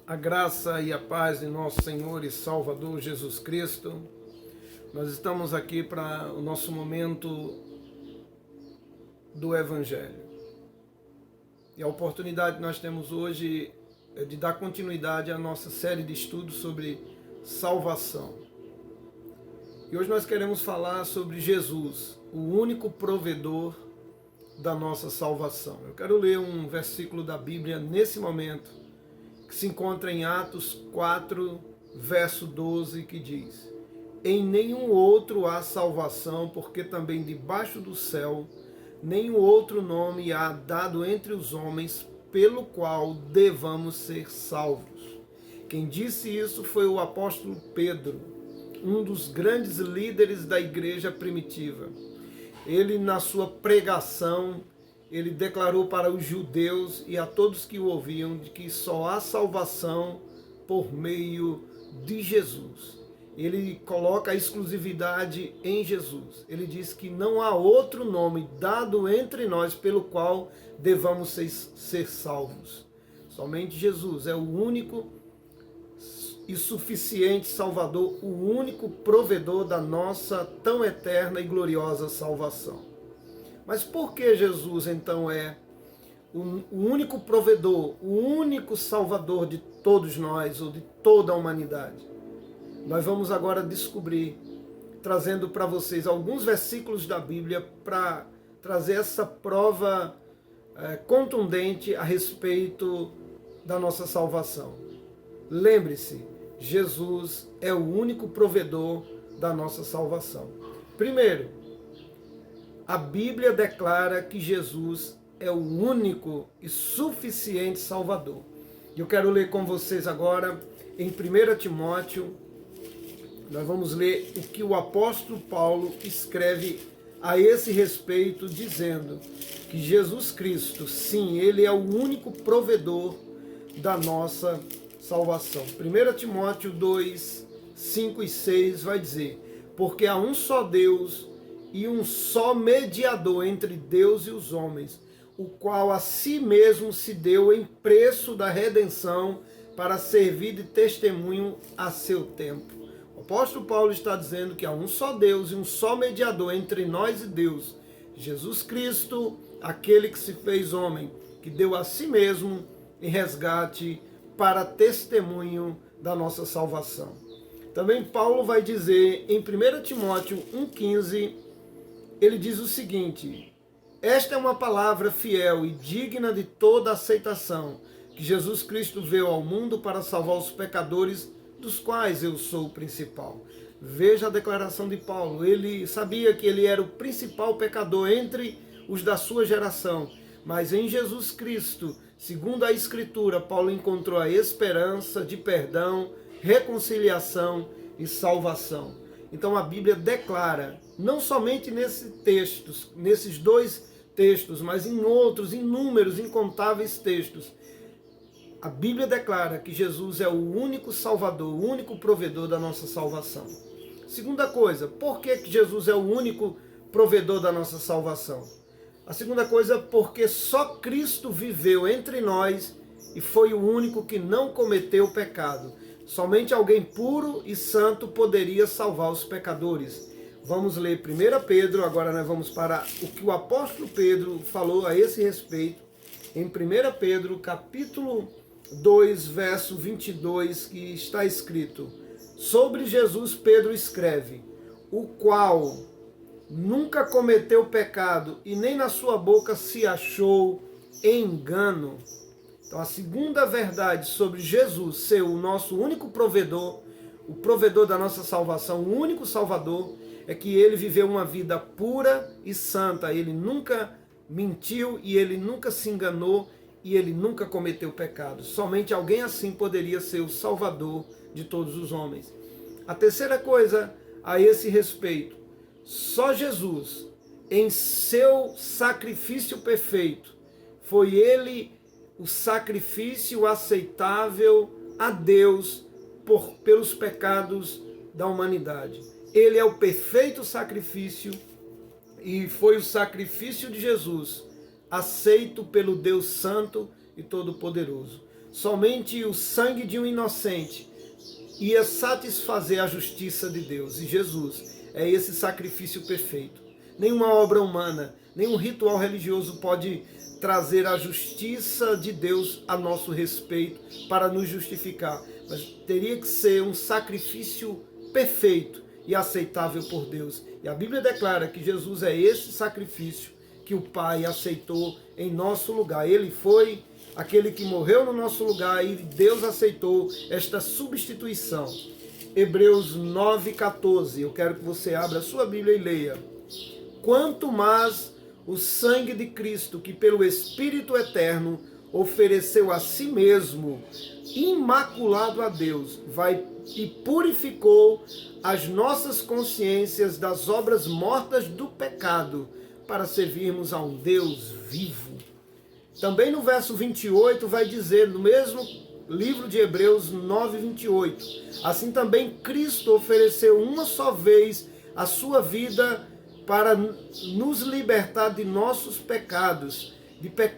A graça e a paz de nosso Senhor e Salvador Jesus Cristo. Nós estamos aqui para o nosso momento do Evangelho. E a oportunidade que nós temos hoje é de dar continuidade à nossa série de estudos sobre salvação. E hoje nós queremos falar sobre Jesus, o único provedor da nossa salvação. Eu quero ler um versículo da Bíblia nesse momento, que se encontra em Atos 4, verso 12, que diz: em nenhum outro há salvação, porque também debaixo do céu nenhum outro nome há dado entre os homens pelo qual devamos ser salvos. Quem disse isso foi o apóstolo Pedro, um dos grandes líderes da igreja primitiva. Ele, na sua pregação, ele declarou para os judeus e a todos que o ouviam de que só há salvação por meio de Jesus. Ele coloca a exclusividade em Jesus. Ele diz que não há outro nome dado entre nós pelo qual devamos ser salvos. Somente Jesus é o único e suficiente Salvador, o único provedor da nossa tão eterna e gloriosa salvação. Mas por que Jesus então é o único provedor, o único Salvador de todos nós, ou de toda a humanidade? Nós vamos agora descobrir, trazendo para vocês alguns versículos da Bíblia para trazer essa prova contundente a respeito da nossa salvação. Lembre-se, Jesus é o único provedor da nossa salvação. Primeiro, a Bíblia declara que Jesus é o único e suficiente Salvador. Eu quero ler com vocês agora em 1 Timóteo, nós vamos ler o que o apóstolo Paulo escreve a esse respeito, dizendo que Jesus Cristo, sim, ele é o único provedor da nossa salvação. 1 Timóteo 2, 5 e 6 vai dizer: porque há um só Deus e um só mediador entre Deus e os homens, o qual a si mesmo se deu em preço da redenção para servir de testemunho a seu tempo. O apóstolo Paulo está dizendo que há um só Deus e um só mediador entre nós e Deus, Jesus Cristo, aquele que se fez homem, que deu a si mesmo em resgate para testemunho da nossa salvação. Também Paulo vai dizer em 1 Timóteo 1,15, ele diz o seguinte: esta é uma palavra fiel e digna de toda aceitação, que Jesus Cristo veio ao mundo para salvar os pecadores, dos quais eu sou o principal. Veja a declaração de Paulo. Ele sabia que ele era o principal pecador entre os da sua geração, mas em Jesus Cristo, segundo a Escritura, Paulo encontrou a esperança de perdão, reconciliação e salvação. Então a Bíblia declara, não somente nesses dois textos, mas em outros, inúmeros, incontáveis textos, a Bíblia declara que Jesus é o único Salvador, o único provedor da nossa salvação. Segunda coisa, por que Jesus é o único provedor da nossa salvação? A segunda coisa, porque só Cristo viveu entre nós e foi o único que não cometeu pecado. Somente alguém puro e santo poderia salvar os pecadores. Vamos ler 1 Pedro, agora nós vamos para o que o apóstolo Pedro falou a esse respeito. Em 1 Pedro, capítulo 2, verso 22, que está escrito: sobre Jesus Pedro escreve: o qual nunca cometeu pecado e nem na sua boca se achou engano. Então a segunda verdade sobre Jesus ser o nosso único provedor, o provedor da nossa salvação, o único Salvador, é que ele viveu uma vida pura e santa. Ele nunca mentiu e ele nunca se enganou e ele nunca cometeu pecado. Somente alguém assim poderia ser o Salvador de todos os homens. A terceira coisa a esse respeito: só Jesus, em seu sacrifício perfeito, foi ele o sacrifício aceitável a Deus pelos pecados da humanidade. Ele é o perfeito sacrifício e foi o sacrifício de Jesus aceito pelo Deus Santo e Todo-Poderoso. somente o sangue de um inocente ia satisfazer a justiça de Deus. E Jesus é esse sacrifício perfeito. Nenhuma obra humana, nenhum ritual religioso pode trazer a justiça de Deus a nosso respeito para nos justificar. Mas teria que ser um sacrifício perfeito e aceitável por Deus. E a Bíblia declara que Jesus é esse sacrifício que o Pai aceitou em nosso lugar. Ele foi aquele que morreu no nosso lugar e Deus aceitou esta substituição. Hebreus 9,14. Eu quero que você abra a sua Bíblia e leia. Quanto mais o sangue de Cristo, que pelo Espírito Eterno ofereceu a si mesmo, imaculado a Deus, vai e purificou as nossas consciências das obras mortas do pecado, para servirmos a um Deus vivo. Também no verso 28 vai dizer, no mesmo livro de Hebreus 9:28, assim também Cristo ofereceu uma só vez a sua vida para nos libertar de nossos pecados,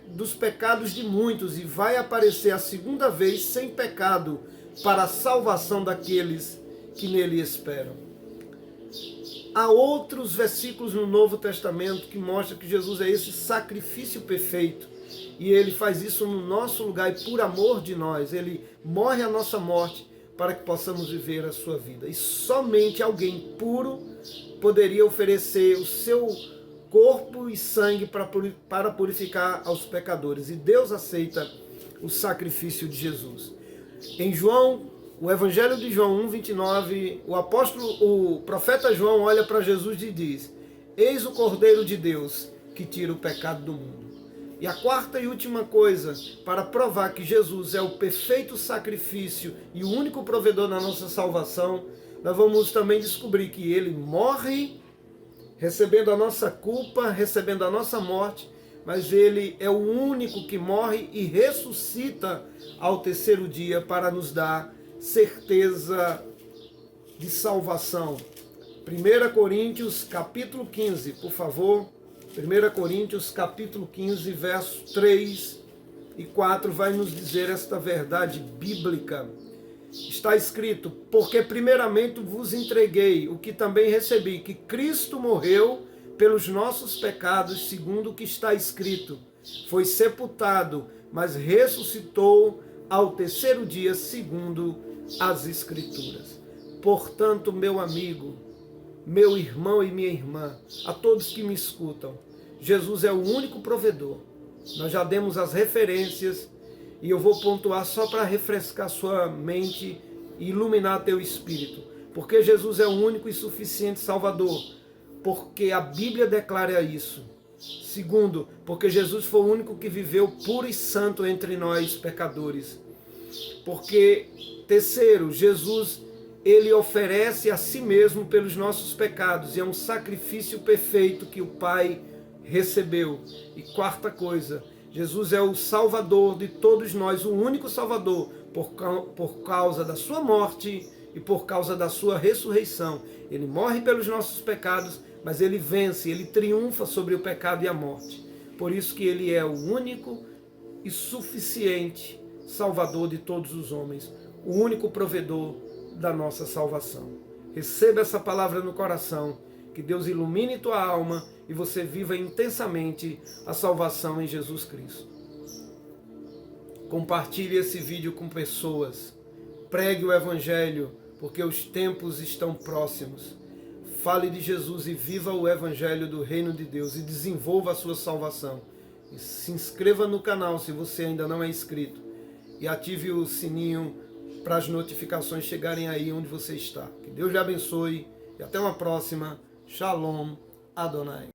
dos pecados de muitos, e vai aparecer a segunda vez sem pecado para a salvação daqueles que nele esperam. Há outros versículos no Novo Testamento que mostram que Jesus é esse sacrifício perfeito. E ele faz isso no nosso lugar e por amor de nós. Ele morre a nossa morte para que possamos viver a sua vida. E somente alguém puro poderia oferecer o seu corpo e sangue para purificar aos pecadores. E Deus aceita o sacrifício de Jesus. Em João, o Evangelho de João 1:29, o profeta João olha para Jesus e diz: eis o Cordeiro de Deus que tira o pecado do mundo. E a quarta e última coisa, para provar que Jesus é o perfeito sacrifício e o único provedor da nossa salvação, nós vamos também descobrir que ele morre, recebendo a nossa culpa, recebendo a nossa morte, mas ele é o único que morre e ressuscita ao terceiro dia para nos dar certeza de salvação. 1 Coríntios capítulo 15, por favor. 1 Coríntios capítulo 15, versos 3 e 4 vai nos dizer esta verdade bíblica. Está escrito: porque primeiramente vos entreguei o que também recebi, que Cristo morreu pelos nossos pecados, segundo o que está escrito. Foi sepultado, mas ressuscitou ao terceiro dia, segundo as Escrituras. Portanto, meu amigo, meu irmão e minha irmã, a todos que me escutam, Jesus é o único provedor. Nós já demos as referências e eu vou pontuar só para refrescar sua mente e iluminar teu espírito. Porque Jesus é o único e suficiente Salvador. Porque a Bíblia declara isso. Segundo, porque Jesus foi o único que viveu puro e santo entre nós pecadores. Porque, terceiro, Jesus, ele oferece a si mesmo pelos nossos pecados e é um sacrifício perfeito que o Pai recebeu. E quarta coisa, Jesus é o Salvador de todos nós, o único Salvador, por causa da sua morte e por causa da sua ressurreição. Ele morre pelos nossos pecados, mas ele vence, ele triunfa sobre o pecado e a morte. Por isso que ele é o único e suficiente Salvador de todos os homens, o único provedor da nossa salvação. Receba essa palavra no coração, que Deus ilumine tua alma e você viva intensamente a salvação em Jesus Cristo. Compartilhe esse vídeo com pessoas, pregue o Evangelho, porque os tempos estão próximos. Fale de Jesus e viva o Evangelho do Reino de Deus e desenvolva a sua salvação. E se inscreva no canal se você ainda não é inscrito e ative o sininho para as notificações chegarem aí onde você está. Que Deus lhe abençoe e até uma próxima. Shalom Adonai.